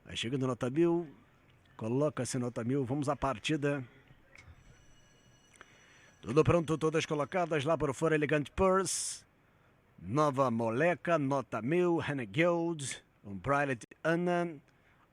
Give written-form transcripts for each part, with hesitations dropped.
Vai chegando nota 1000. Coloca-se nota 1000. Vamos à partida. Tudo pronto, todas colocadas lá por fora. Elegant Purse. Nova Moleca, nota 1000. Hannah Guild. Brilliant Anna.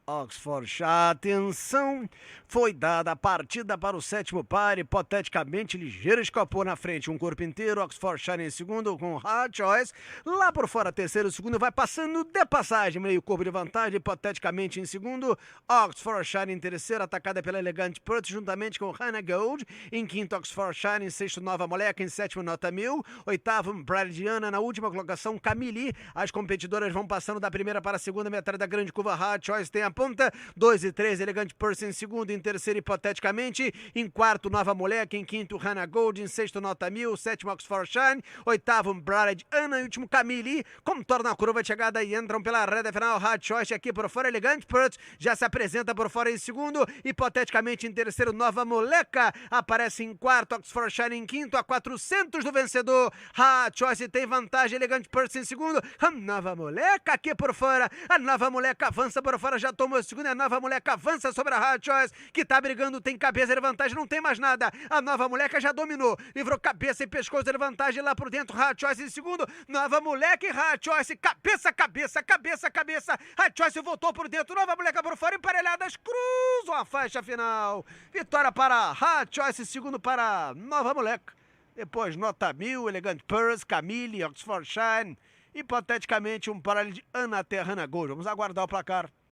Oxfordshire, atenção, foi dada a partida para o sétimo par, hipoteticamente ligeiro escapou na frente, um corpo inteiro, Oxfordshire em segundo com Hard Choice, lá por fora terceiro, segundo vai passando de passagem, meio corpo de vantagem, hipoteticamente em segundo, Oxfordshire em terceiro, atacada pela Elegant Purse juntamente com Hannah Gold, em quinto Oxfordshire, em sexto Nova Moleca, em sétimo nota 1000, oitavo Brilliant, na última colocação Camille, as competidoras vão passando da primeira para a segunda metade da grande curva, Hard Choice tem a ponta, 2 e 3, Elegant Purse em segundo, em terceiro, hipoteticamente, em quarto, Nova Moleca, em quinto, Hannah Gold, em sexto, nota 1000, sétimo, Oxfordshire, oitavo, Brilliant Anna, e último, Camille, contorna a curva de chegada e entram pela reta final, Hard Choice aqui por fora, Elegant Purse já se apresenta por fora em segundo, hipoteticamente em terceiro, Nova Moleca, aparece em quarto, Oxfordshire em quinto, a 400 do vencedor, Hard Choice tem vantagem, Elegant Purse em segundo, a Nova Moleca aqui por fora, a Nova Moleca avança por fora, já tomou o segundo, a Nova Moleca avança sobre a Hard Choice, que tá brigando, tem cabeça de vantagem, não tem mais nada, a Nova Moleca já dominou, livrou cabeça e pescoço de vantagem lá por dentro, Hard Choice em segundo, Nova Moleca e Hard Choice, cabeça, Hard Choice voltou por dentro, Nova Moleca por fora, emparelhadas, cruzam a faixa final, vitória para Hard Choice, segundo para Nova Moleca, depois nota 1000, Elegant Purse, Camille, Oxfordshire, hipoteticamente um paralelo de Ana até Hannah Gold, vamos aguardar o placar.